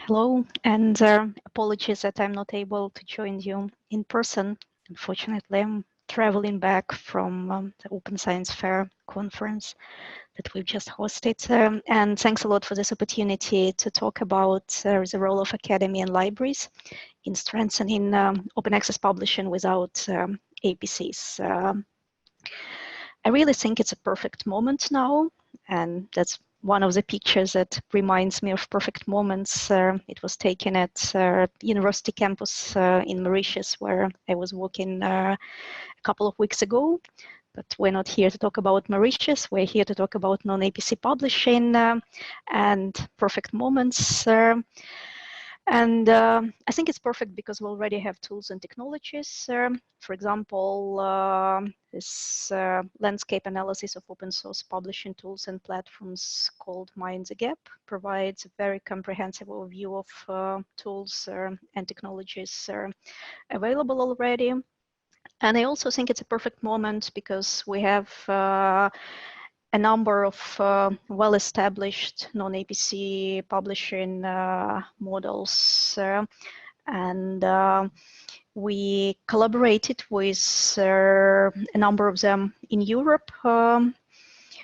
Hello, and apologies that I'm not able to join you in person. Unfortunately, I'm traveling back from the Open Science Fair conference that we've just hosted. And thanks a lot for this opportunity to talk about the role of academy and libraries in strengthening open access publishing without APCs. I really think it's a perfect moment now, and that's one of the pictures that reminds me of perfect moments. It was taken at university campus in Mauritius, where I was working a couple of weeks ago. But we're not here to talk about Mauritius. We're here to talk about non-APC publishing and perfect moments. And I think it's perfect because we already have tools and technologies. For example, this landscape analysis of open source publishing tools and platforms called Mind the Gap provides a very comprehensive overview of tools and technologies available already. And I also think it's a perfect moment because we have a number of well-established non-APC publishing models, and we collaborated with a number of them in Europe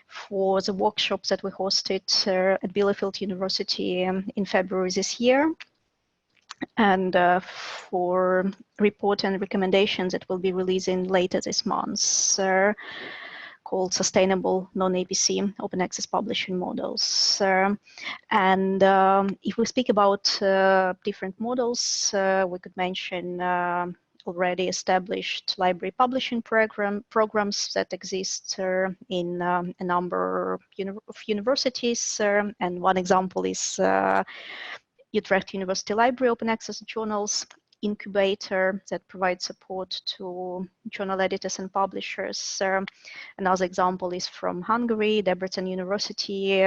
for the workshops that we hosted at Bielefeld University in February this year, and for report and recommendations that will be releasing later this month. Called Sustainable Non-APC Open Access Publishing Models. And if we speak about different models, we could mention already established library publishing programs that exist in a number of universities. And one example is Utrecht University Library Open Access Journals incubator that provides support to journal editors and publishers. Another example is from Hungary, Debrecen University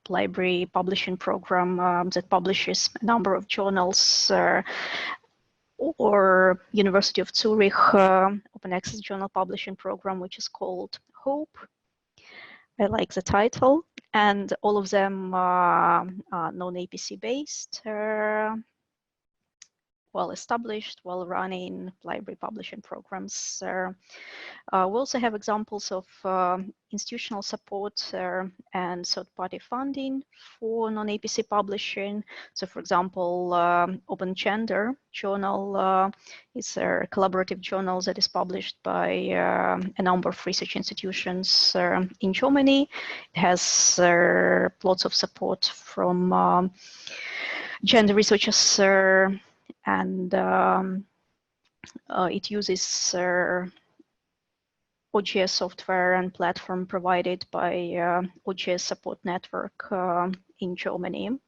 library publishing program that publishes a number of journals, or University of Zurich open access journal publishing program, which is called HOPE. I like the title, and all of them are non-APC based, well-established, well-running library publishing programs. We also have examples of institutional support and third-party funding for non-APC publishing. So, for example, Open Gender Journal is a collaborative journal that is published by a number of research institutions in Germany. It has lots of support from gender researchers, and it uses OGS software and platform provided by OGS Support Network in Germany.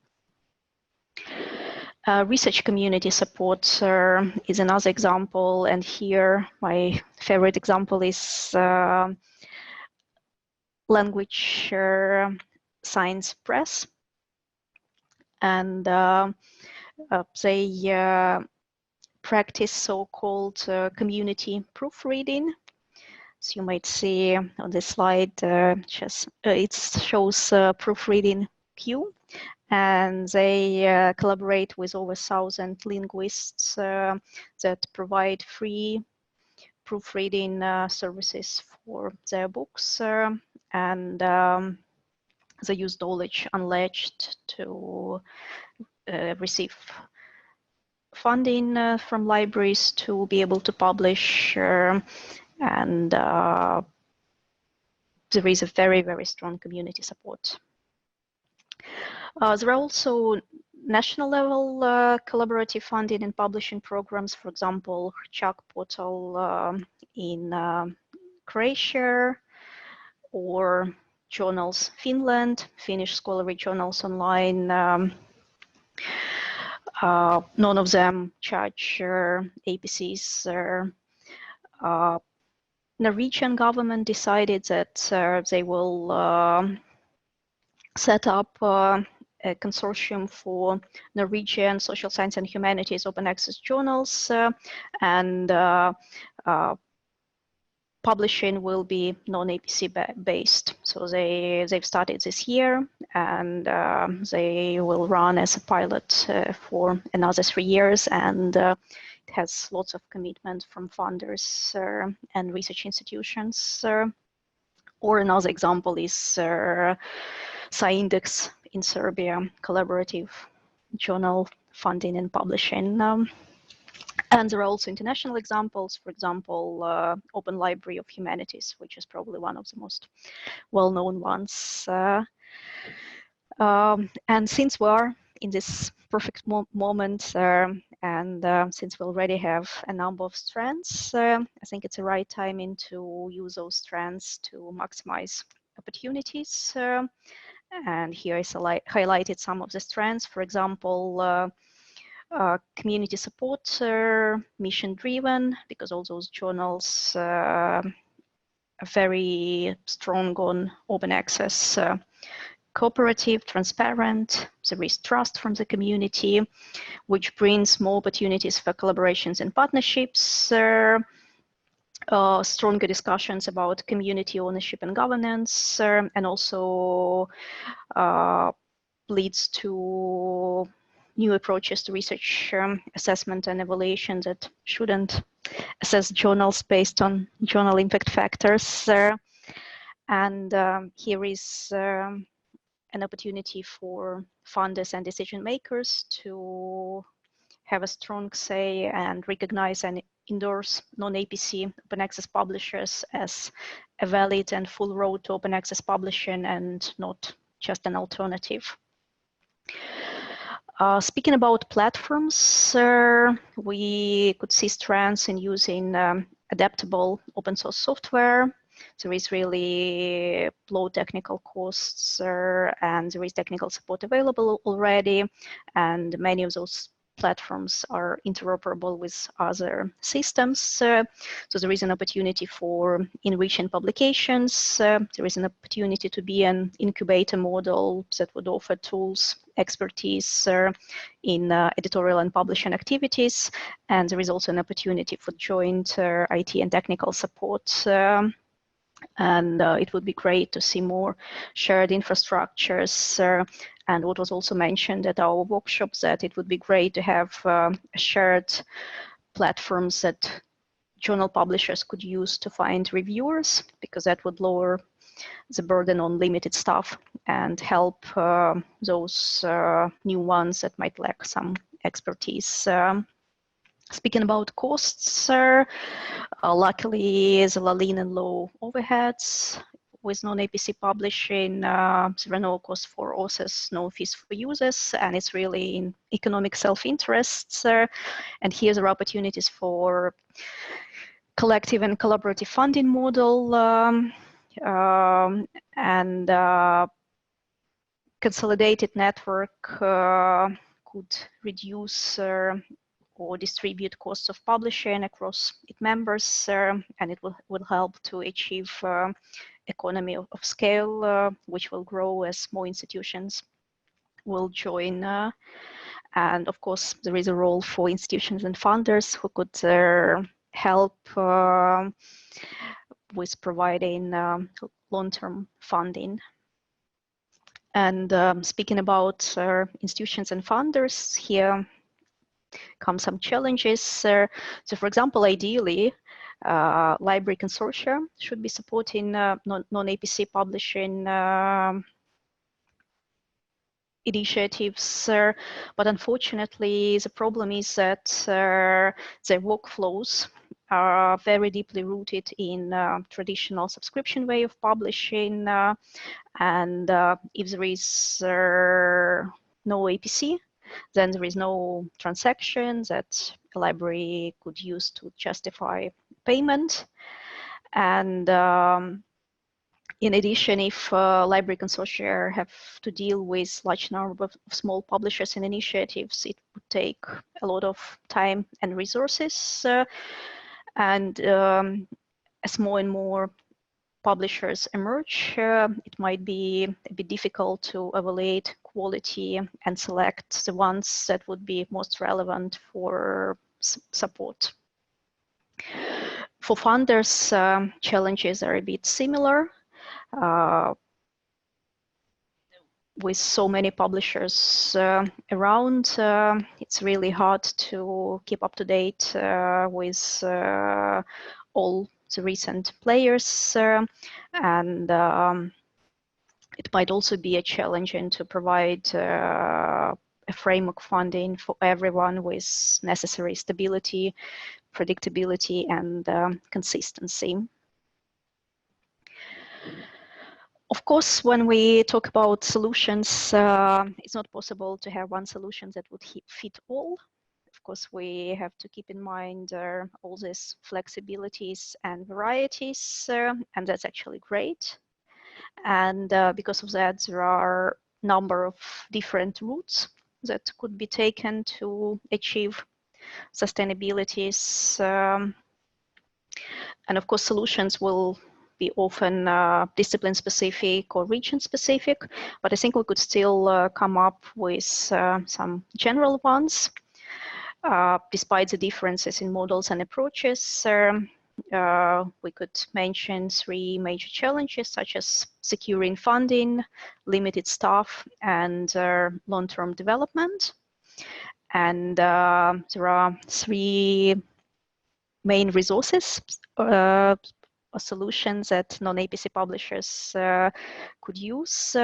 Research community support is another example, and here my favorite example is Language Science Press, and they practice so-called community proofreading. So you might see on this slide, it shows proofreading queue, and they collaborate with over 1,000 linguists that provide free proofreading services for their books, and they use knowledge unledged to receive funding from libraries to be able to publish, and there is a very, very strong community support. There are also national level collaborative funding and publishing programs, for example, Hrčak portal in Croatia, or Journals Finland, Finnish scholarly journals online. None of them charge APCs. Norwegian government decided that they will set up a consortium for Norwegian social science and humanities open access journals, and publishing will be non-APC based. So they've started this year, and they will run as a pilot for another 3 years, and it has lots of commitment from funders and research institutions. Or another example is SciIndex in Serbia, collaborative journal funding and publishing. And there are also international examples, for example, Open Library of Humanities, which is probably one of the most well-known ones. And since we are in this perfect moment, and since we already have a number of strands, I think it's the right time to use those strands to maximize opportunities. And here I highlighted some of the strands. For example, community support, mission-driven, because all those journals are very strong on open access, cooperative, transparent. There is trust from the community, which brings more opportunities for collaborations and partnerships. Stronger discussions about community ownership and governance, and also leads to new approaches to research, assessment and evaluation that shouldn't assess journals based on journal impact factors. And here is an opportunity for funders and decision makers to have a strong say and recognize and endorse non-APC open access publishers as a valid and full road to open access publishing and not just an alternative. Speaking about platforms, we could see strengths in using adaptable open source software. There is really low technical costs, and there is technical support available already, and many of those platforms are interoperable with other systems. So there is an opportunity for enriching publications. There is an opportunity to be an incubator model that would offer tools, expertise in editorial and publishing activities. And there is also an opportunity for joint IT and technical support. And it would be great to see more shared infrastructures. And what was also mentioned at our workshops, that it would be great to have shared platforms that journal publishers could use to find reviewers, because that would lower the burden on limited staff and help those new ones that might lack some expertise. Speaking about costs, luckily there are lean and low overheads. With non-APC publishing, there are no costs for authors, no fees for users, and it's really in economic self-interest. And here there are opportunities for collective and collaborative funding model, and consolidated network could reduce or distribute costs of publishing across its members, and it will help to achieve economy of scale, which will grow as more institutions will join. And of course, there is a role for institutions and funders who could help with providing long-term funding. And speaking about institutions and funders, here come some challenges. So for example, ideally, library consortia should be supporting non-APC publishing initiatives, but unfortunately the problem is that their workflows are very deeply rooted in traditional subscription way of publishing, and if there is no APC, then there is no transaction that a library could use to justify payment. And in addition, if library consortia have to deal with large number of small publishers and initiatives, it would take a lot of time and resources. And as more and more publishers emerge, it might be a bit difficult to evaluate quality and select the ones that would be most relevant for support. For funders, challenges are a bit similar. With so many publishers around, it's really hard to keep up to date with all the recent players, and it might also be a challenge to provide a framework funding for everyone with necessary stability, predictability, and consistency. Of course, when we talk about solutions, it's not possible to have one solution that would fit all. Of course, we have to keep in mind all these flexibilities and varieties, and that's actually great. And because of that, there are a number of different routes that could be taken to achieve sustainabilities. And of course, solutions will be often discipline specific or region specific, but I think we could still come up with some general ones. Despite the differences in models and approaches, we could mention 3 major challenges, such as securing funding, limited staff, and long-term development. And there are 3 main resources or solutions that non-APC publishers could use.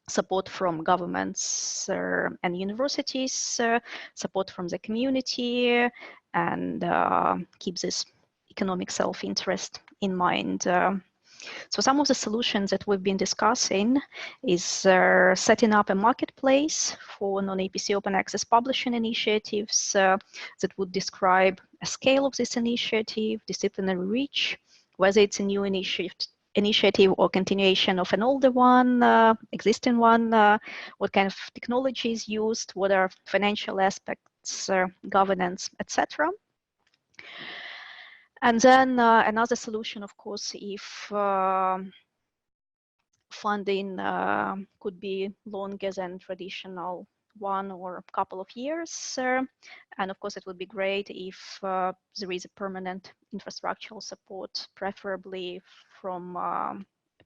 Support from governments and universities, support from the community, and keep this economic self-interest in mind. So some of the solutions that we've been discussing is setting up a marketplace for non-APC open access publishing initiatives that would describe a scale of this initiative, disciplinary reach, whether it's a new initiative or continuation of an older one, existing one, what kind of technology is used, what are financial aspects, governance, etc. And then another solution, of course, if funding could be longer than traditional 1 or a couple of years. And of course, it would be great if there is a permanent infrastructural support, preferably from a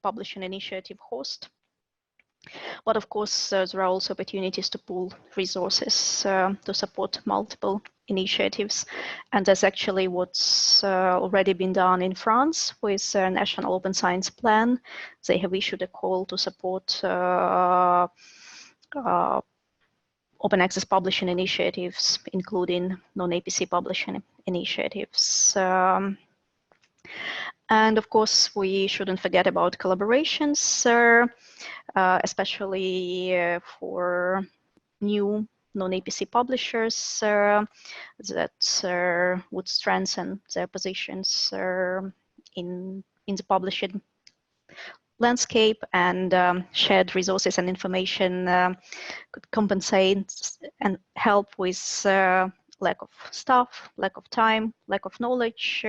publishing initiative host. But of course, there are also opportunities to pool resources to support multiple initiatives. And that's actually what's already been done in France with a National Open Science Plan. They have issued a call to support open access publishing initiatives, including non-APC publishing initiatives. And of course, we shouldn't forget about collaborations, especially for new non-APC publishers that would strengthen their positions in the publishing landscape, and shared resources and information could compensate and help with lack of staff, lack of time, lack of knowledge,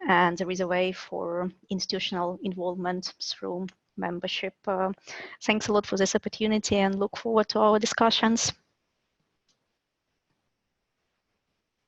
and there is a way for institutional involvement through membership. Thanks a lot for this opportunity and look forward to our discussions.